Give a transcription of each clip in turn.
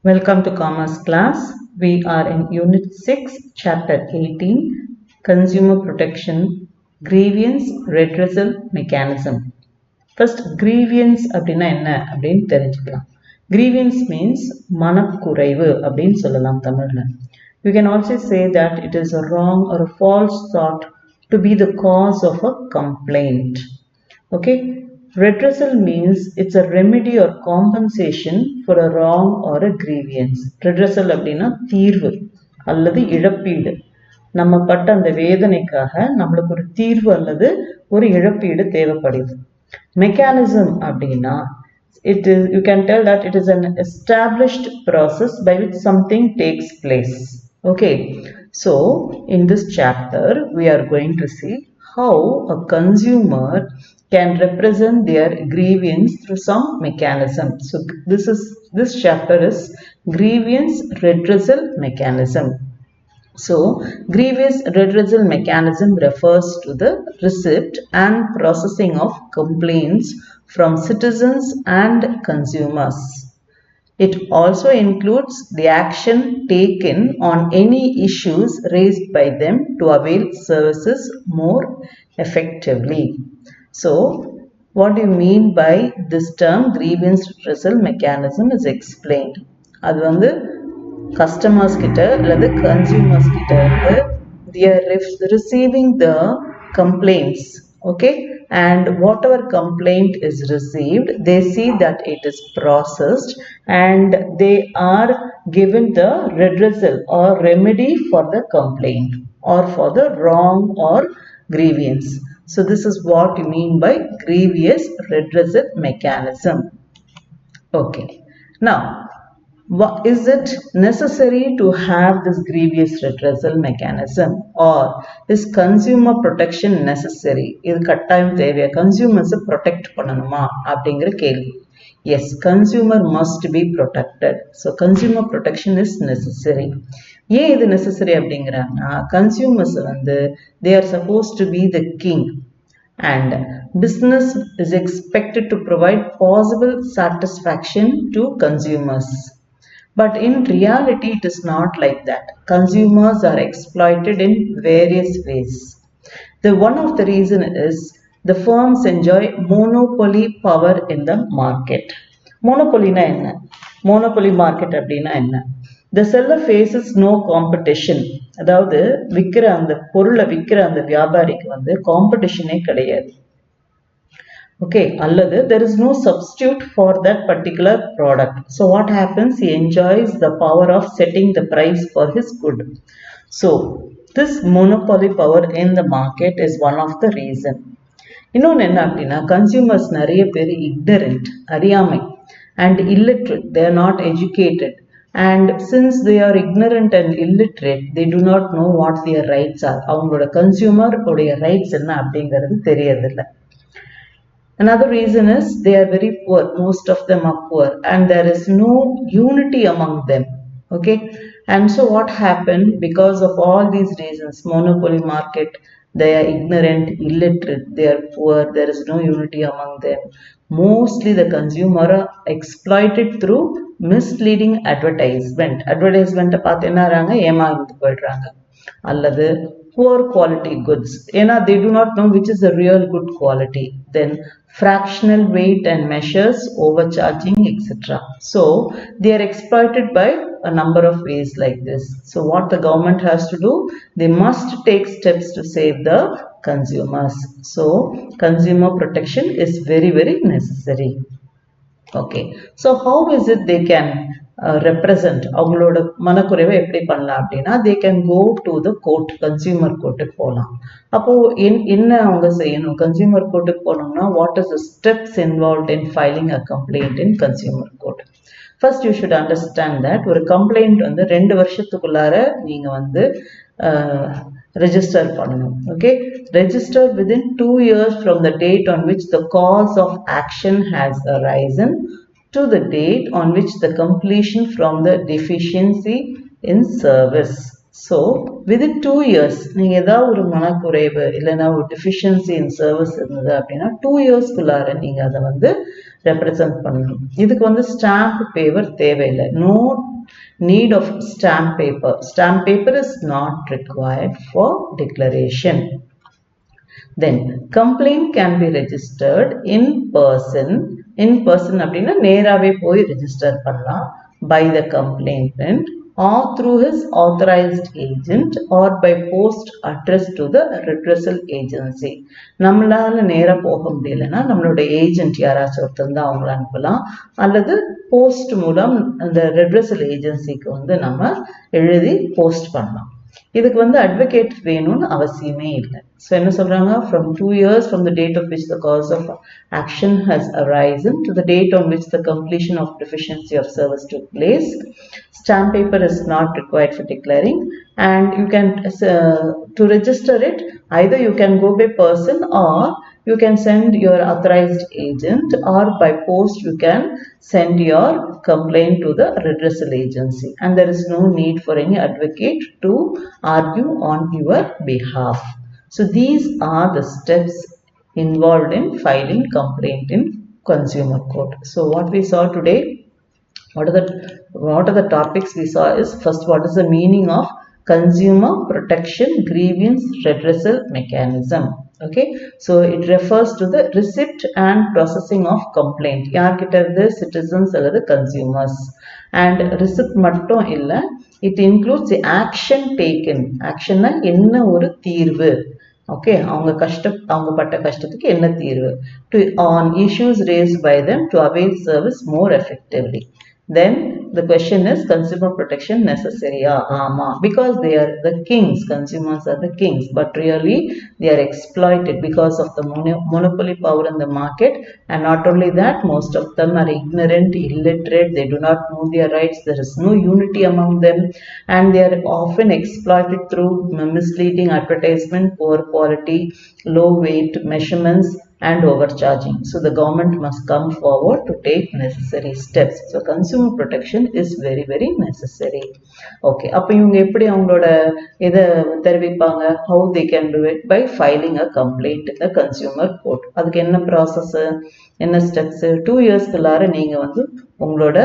Welcome to Commerce class. We are in Unit 6, Chapter 18, Consumer Protection, Grievance, Redressal Mechanism. First, grievance அப்படின்னா என்ன அப்படின்னு தெரிஞ்சுக்கலாம். Grievance means மனக்குறைவு அப்படின்னு சொல்லலாம் தமிழ்ல. You can also say that it is a wrong or a false thought to be the cause of a complaint. Okay. Redressal means it's a remedy or compensation for a wrong or a grievance. Redressal அப்படின்னா தீர்வு அல்லது இழப்பீடு. நம்ம பட்ட அந்த வேதனைக்காக நம்மளுக்கு ஒரு தீர்வு அல்லது ஒரு இழப்பீடு தேவைப்படுது. Mechanism அப்படின்னா you can tell that it is an established process by which something takes place. Okay, so in this chapter we are going to see how a consumer can represent their grievance through some mechanism. So this chapter is grievance redressal mechanism. So grievance redressal mechanism refers to the receipt and processing of complaints from citizens and consumers. It also includes the action taken on any issues raised by them to avail services more effectively. So, what do you mean by this term grievance redressal mechanism is explained. அது வந்து customers கிட்ட அல்லது consumers கிட்ட வந்து they are receiving the complaints, okay, and whatever complaint is received they see that it is processed and they are given the redressal or remedy for the complaint or for the wrong or grievance. So this is what you mean by grievous redressal mechanism. Okay. Now, is it necessary to have this grievous redressal mechanism or is consumer protection necessary? இது கட்டாயம் தேவையா? Consumers protect பண்ணணுமா அப்படிங்கிற கேள்வி. Yes, consumer must be protected. So consumer protection is necessary. ஏன் இது necessary அப்படிங்கிறாங்கன்னா consumers வந்து they are supposed to be the king and business is expected to provide possible satisfaction to consumers. But in reality, it is not like that. Consumers are exploited in various ways. One of the reason is the firms enjoy monopoly power in the market. Monopoly na enna? Monopoly market அப்படினா என்ன? The seller faces no competition. அதாவது விக்கிற அந்த பொருளை விக்கிற அந்த வியாபாரிக்கு வந்து காம்படிஷனே கிடையாது. Okay, அல்லது there is no substitute for that particular product. So what happens? He enjoys the power of setting the price for his good. So this monopoly power in the market is one of the reason. இன்னொன்று என்ன அப்படின்னா consumers நிறைய பேர் ignorant, அறியாமை, and illiterate. They are not educated. And since they are ignorant and illiterate, they do not know what their rights are. அவங்களோட consumer உடைய rights என்ன அப்படிங்கிறது தெரியறதில்லை. Another reason is they are very poor. Most of them are poor and there is no unity among them. Okay. And so what happened because of all these reasons, monopoly market, they are ignorant, illiterate, they are poor, there is no unity among them. Mostly the consumer are exploited through misleading advertisement. Advertisement பார்த்து என்ன ஆறாங்க? ஏமாந்து போயிடுறாங்க. அல்லது poor quality goods. They do not know which is the real good quality. Then fractional weight and measures, overcharging, etc. So they are exploited by a number of ways like this. So what the government has to do? They must take steps to save the consumers. So consumer protection is very, very necessary. Okay. So how is it they can represent அவங்களோட மனக்குறைவை எப்படி பண்ணலாம் அப்படின்னா they can go to the court, consumer courtக்கு போகலாம். அப்போ என்ன அவங்க செய்யணும்? consumer courtக்கு போனோம்னா what is the steps involved in filing a complaint in consumer court? First you should understand that ஒரு complaint வந்து 2 வருஷத்துக்குள்ளார நீங்க வந்து register பண்ணணும். Okay, register within 2 years from the date on which the cause of action has arisen to the date on which the completion from the deficiency in service. So within 2 years நீங்க ஏதாவது ஒரு மனக்குறைவு இல்லைன்னா ஒரு deficiency in service இருந்தது அப்படின்னா 2 yearsக்குள்ளார நீங்க அதை வந்து ரெப்ரசன்ட் பண்ணணும். இதுக்கு வந்து ஸ்டாம்ப் பேவர் தேவையில்லை. No Need of stamp paper. Stamp paper is not required for declaration. Then complaint can be registered in person. In person அப்படின்னா நேராவே போய் register பண்ணலாம் by the complainant or through his authorized agent or by post addressed to the redressal agency. நம்மளால நேரா போக முடியலன்னா நம்மளோட agent யாராச்சும் ஒருத்தர் தான் அவங்கள அனுப்பலாம், அல்லது போஸ்ட் மூலம் அந்த redressal ஏஜென்சிக்கு வந்து நம்ம எழுதி போஸ்ட் பண்ணலாம். இதுக்கு வந்து அட்வொகேட் வேணும்னு அவசியமே இல்லை. ஸோ என்ன சொல்றாங்க, from 2 years from the date of which the cause of action has arisen to the date on which the completion of deficiency of service took place, stamp paper is not required for declaring, and you can to register it, either you can go by person or you can send your authorized agent, or by post you can send your complaint to the redressal agency, and there is no need for any advocate to argue on your behalf. So these are the steps involved in filing complaint in consumer court. So what we saw today, what are the topics we saw is, first, what is the meaning of consumer protection grievance redressal mechanism. Okay, so it refers to the receipt and processing of complaint. யார்கிட்ட இருந்து, citizens அல்லது consumers. And receipt மட்டும் இல்ல, it includes the action taken. actionனா என்ன ஒரு தீர்வு, okay, அவங்க பட்ட கஷ்டத்துக்கு என்ன தீர்வு, to on issues raised by them to avail service more effectively. Then the question is, consumer protection necessary? Ama, because they are the kings, consumers are the kings, but really they are exploited because of the monopoly power in the market. And not only that, most of them are ignorant, illiterate, they do not know their rights, there is no unity among them, and they are often exploited through misleading advertisement, poor quality, low weight measurements, and overcharging. So the government must come forward to take necessary steps. So consumer protection is very, very necessary. Okay, அப்ப இவங்க எப்படி அவங்களோட இதை தெரிவிப்பாங்க, how they can do it, by filing a complaint in the consumer court. அதுக்கு என்ன process, என்ன steps, 2 இயர்ஸ்க்குள்ளார நீங்க வந்து உங்களோட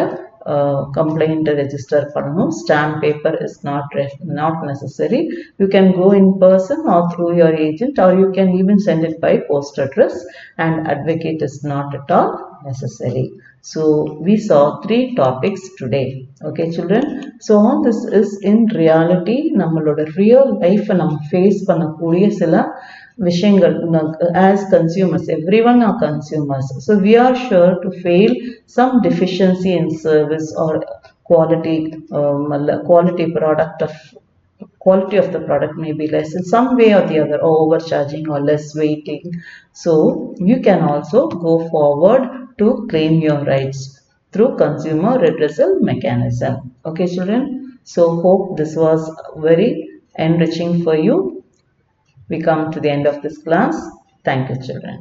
complaint register பண்ணணும். Stamp paper is not necessary. You can go in person or through your agent, or you can even send it by post address, and advocate is not at all necessary. So we saw 3 topics today. Okay children, so all this is in reality நம்மளோட real life நம்ம face பண்ணக்கூடிய சில விஷயங்கள். As consumers, everyone are consumers, so we are sure to fail some deficiency in service or quality of the product may be less in some way or the other, or overcharging or less waiting. So you can also go forward to claim your rights through consumer redressal mechanism. Okay children, so hope this was very enriching for you. We come to the end of this class. Thank you children.